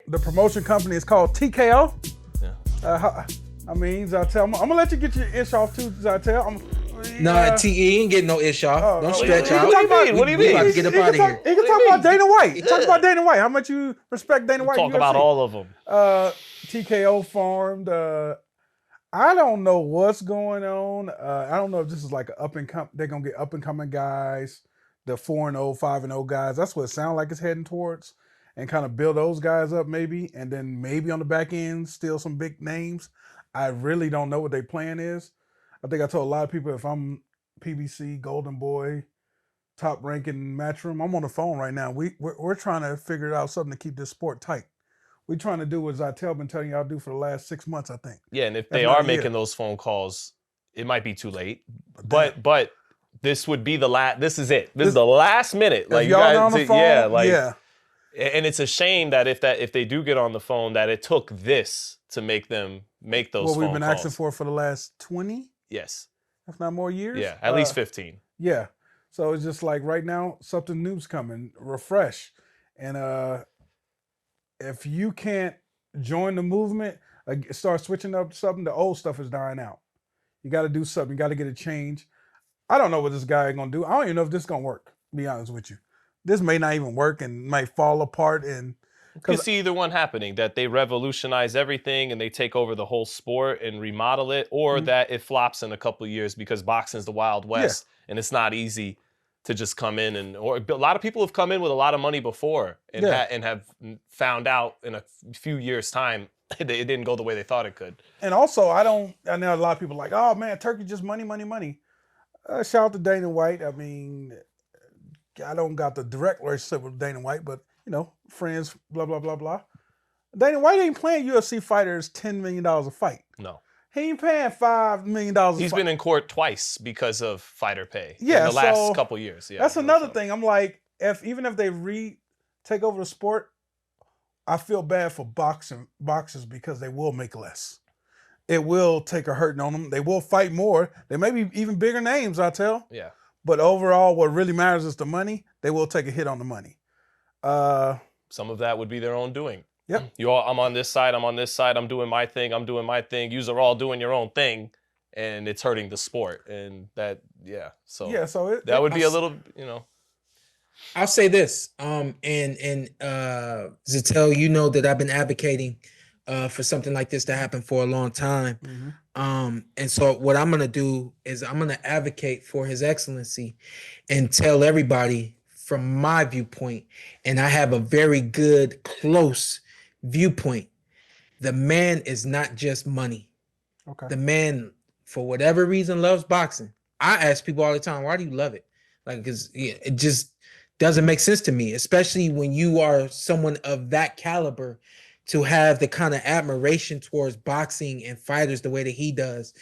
The promotion company is called TKO. Yeah. I mean, Zittel, I'm gonna let you get your ish off too, Zittel. No, he ain't getting no ish off. Don't stretch out. What do you mean? We about to get up out of here. He can talk about Dana White. Talk about Dana White. How much you respect Dana White? Talk about all of them. TKO formed. I don't know what's going on. I don't know if this is like they're gonna get up and coming guys, the 4-0, 5-0 guys. That's what it sounds like it's heading towards, and kind of build those guys up maybe, and then maybe on the back end steal some big names. I really don't know what their plan is. I think I told a lot of people if I'm PBC, Golden Boy, top ranking Matchroom, I'm on the phone right now. We're trying to figure out something to keep this sport tight. We're trying to do what Zittel been telling y'all to do for the last 6 months, I think. Yeah, and if they are making those phone calls, it might be too late. But this would be the last. This is it. This is the last minute. Like y'all on the phone, yeah. And it's a shame that if they do get on the phone, that it took this to make them make those. What we've been calls. asking for the last 20. Yes. If not more years. Yeah, at least 15. Yeah. So it's just like right now, something new's coming, refresh. And if you can't join the movement, start switching up something, the old stuff is dying out. You got to do something. You got to get a change. I don't know what this guy is going to do. I don't even know if this is going to work, to be honest with you. This may not even work and might fall apart. And you can see either one happening, that they revolutionize everything and they take over the whole sport and remodel it, or that it flops in a couple of years because boxing is the Wild West and it's not easy to just come in or a lot of people have come in with a lot of money before and have found out in a few years' time it didn't go the way they thought it could. And also, I know a lot of people like, oh man, Turkey just money. Shout out to Dana White. I mean, I don't got the direct relationship with Dana White, but friends, blah, blah, blah, blah. Dana White ain't playing UFC fighters $10 million a fight. No. He ain't paying $5 million a fight. He's been in court twice because of fighter pay in the last couple years. Yeah, that's another thing. I'm like, even if they take over the sport, I feel bad for boxers because they will make less. It will take a hurting on them. They will fight more. They may be even bigger names, I tell. Yeah. But overall, what really matters is the money. They will take a hit on the money. Some of that would be their own doing. Yep. I'm on this side, I'm doing my thing, Yous are all doing your own thing, and it's hurting the sport. And that, So that would be a little, I'll say this, and Zittel, you know that I've been advocating for something like this to happen for a long time. Mm-hmm. And so what I'm going to do is I'm going to advocate for His Excellency and tell everybody from my viewpoint, and I have a very good, close viewpoint. The man is not just money. Okay. The man, for whatever reason, loves boxing. I ask people all the time, why do you love it? Like, because it just doesn't make sense to me, especially when you are someone of that caliber, to have the kind of admiration towards boxing and fighters the way that he does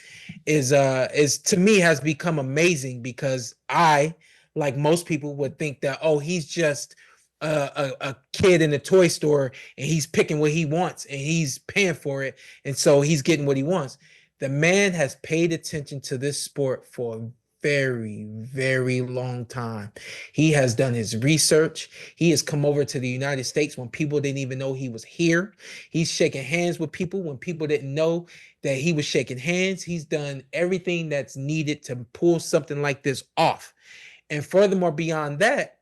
is to me has become amazing, because I, like most people, would think that, oh, he's just a kid in a toy store and he's picking what he wants and he's paying for it, and so he's getting what he wants. The man has paid attention to this sport for a very, very long time. He has done his research. He has come over to the United States when people didn't even know he was here. He's shaking hands with people when people didn't know that he was shaking hands. He's done everything that's needed to pull something like this off. And furthermore, beyond that,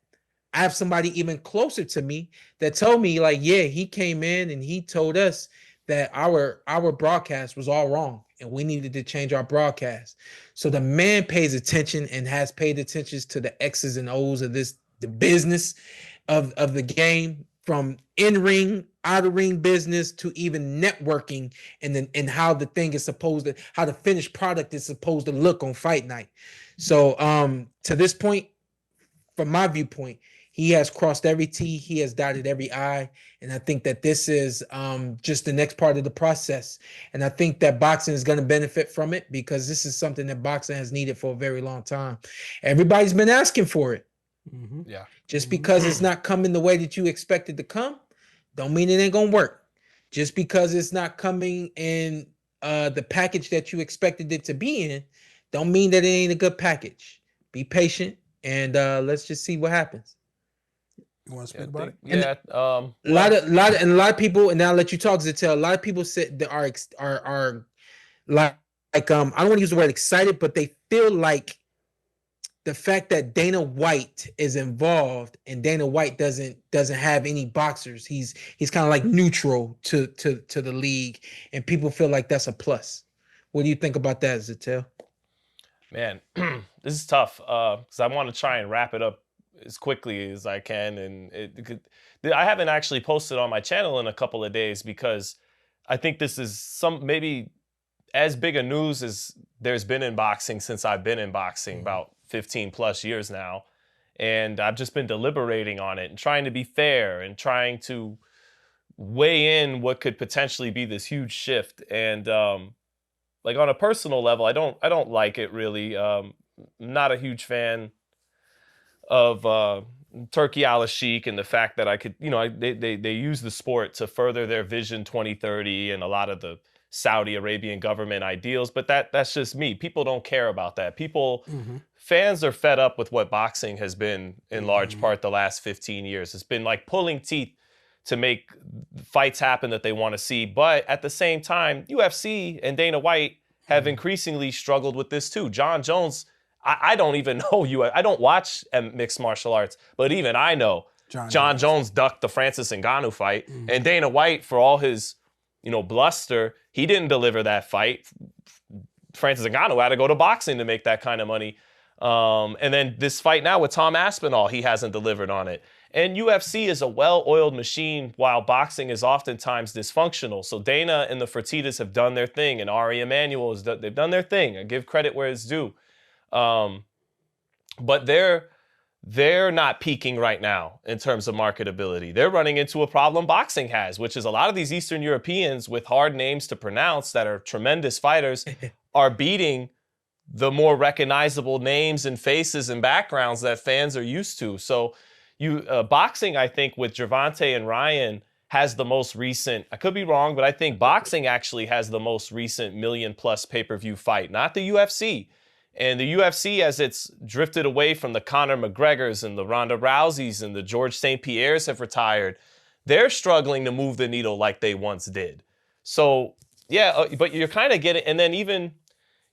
I have somebody even closer to me that told me, like, yeah, he came in and he told us that our broadcast was all wrong and we needed to change our broadcast. So the man pays attention and has paid attention to the X's and O's of the business of the game, from in-ring, out-of-ring business to even networking, and how the thing is supposed to, how the finished product is supposed to look on fight night. So to this point, from my viewpoint, he has crossed every T, he has dotted every I, and I think that this is just the next part of the process. And I think that boxing is going to benefit from it, because this is something that boxing has needed for a very long time. Everybody's been asking for it. Mm-hmm. Yeah. Just because it's not coming the way that you expect it to come, don't mean it ain't going to work. Just because it's not coming in the package that you expected it to be in, don't mean that it ain't a good package. Be patient, and let's just see what happens. You want to speak about it? Yeah. A lot of people, and now I'll let you talk, Zittel. A lot of people said that are like I don't want to use the word excited, but they feel like the fact that Dana White is involved and Dana White doesn't have any boxers. He's kind of like neutral to the league, and people feel like that's a plus. What do you think about that, Zittel? Man, this is tough because I want to try and wrap it up as quickly as I can, and I haven't actually posted on my channel in a couple of days because I think this is maybe as big a news as there's been in boxing since I've been in boxing, about 15 plus years now. And I've just been deliberating on it and trying to be fair and trying to weigh in what could potentially be this huge shift. And like on a personal level, I don't like it really. Not a huge fan of Turki Alalshikh and the fact that I could, they use the sport to further their Vision 2030 and a lot of the Saudi Arabian government ideals, but that's just me. People don't care about that. Fans are fed up with what boxing has been in large part the last 15 years. It's been like pulling teeth to make fights happen that they want to see. But at the same time, UFC and Dana White have increasingly struggled with this too. John Jones, I don't even know I don't watch mixed martial arts, but even I know John Jones ducked the Francis Ngannou fight, and Dana White, for all his bluster, he didn't deliver that fight. Francis Ngannou had to go to boxing to make that kind of money. And then this fight now with Tom Aspinall, he hasn't delivered on it. And UFC is a well-oiled machine while boxing is oftentimes dysfunctional. So Dana and the Fertittas have done their thing, and Ari Emanuel, they've done their thing. I give credit where it's due. But they're not peaking right now in terms of marketability. They're running into a problem boxing has, which is a lot of these Eastern Europeans with hard names to pronounce that are tremendous fighters are beating the more recognizable names and faces and backgrounds that fans are used to. So boxing, I think, with Gervonta and Ryan has the most recent, I could be wrong, but I think boxing actually has the most recent million-plus pay-per-view fight, not the UFC. And the UFC, as it's drifted away from the Conor McGregors and the Ronda Rouseys and the George St. Pierres have retired, they're struggling to move the needle like they once did. So, yeah, but you're kind of getting, and then even,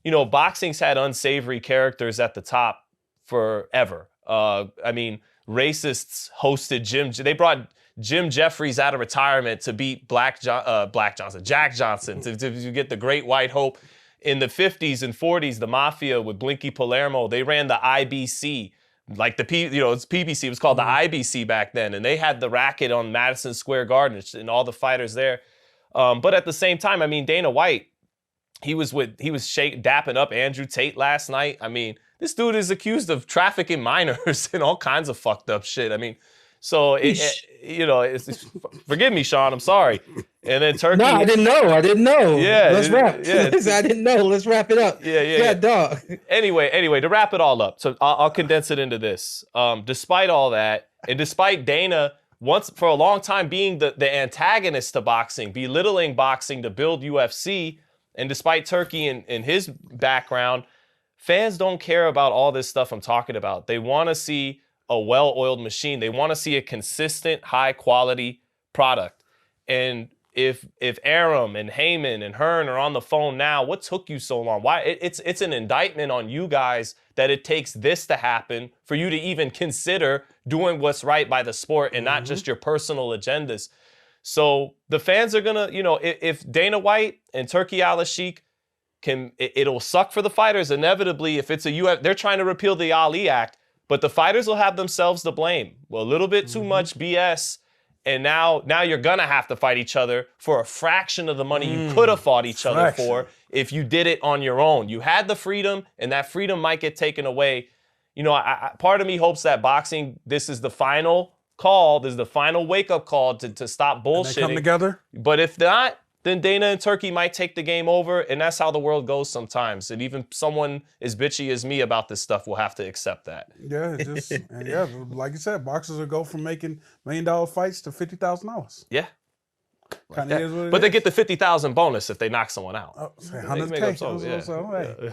boxing's had unsavory characters at the top forever. I mean, racists hosted they brought Jim Jeffries out of retirement to beat Jack Johnson, to get the Great White Hope. In the 50s and 40s, the Mafia with Blinky Palermo, they ran the IBC, like it's PBC, it was called the IBC back then, and they had the racket on Madison Square Garden and all the fighters there. But at the same time, I mean, Dana White, he was dapping up Andrew Tate last night. I mean, this dude is accused of trafficking minors and all kinds of fucked up shit. I mean, so forgive me, Sean, I'm sorry. And then Turkey. No, I didn't know. Yeah. Let's wrap. Yeah. I didn't know. Let's wrap it up. Yeah, dog. Anyway, to wrap it all up, so I'll condense it into this. Despite all that, and despite Dana once for a long time being the antagonist to boxing, belittling boxing to build UFC, and despite Turkey and his background, fans don't care about all this stuff I'm talking about. They want to see a well-oiled machine. They want to see a consistent, high-quality product. And if Arum and Heyman and Hearn are on the phone now, what took you so long? Why? It's an indictment on you guys that it takes this to happen for you to even consider doing what's right by the sport and not just your personal agendas. So the fans are gonna, if Dana White and Turki Alalshikh it'll suck for the fighters inevitably. If it's they're trying to repeal the Ali Act, but the fighters will have themselves to blame. Well, a little bit too much BS. And now you're going to have to fight each other for a fraction of the money you could have fought each other for if you did it on your own. You had the freedom, and that freedom might get taken away. Part of me hopes that boxing, this is the final call. This is the final wake-up call to stop bullshitting. And they come together? But if not, then Dana and Turkey might take the game over, and that's how the world goes sometimes. And even someone as bitchy as me about this stuff will have to accept that. Yeah, like you said, boxers will go from making $1 million fights to $50,000. Yeah. Kind of is what it is. But they get the $50,000 bonus if they knock someone out. Oh, 100K.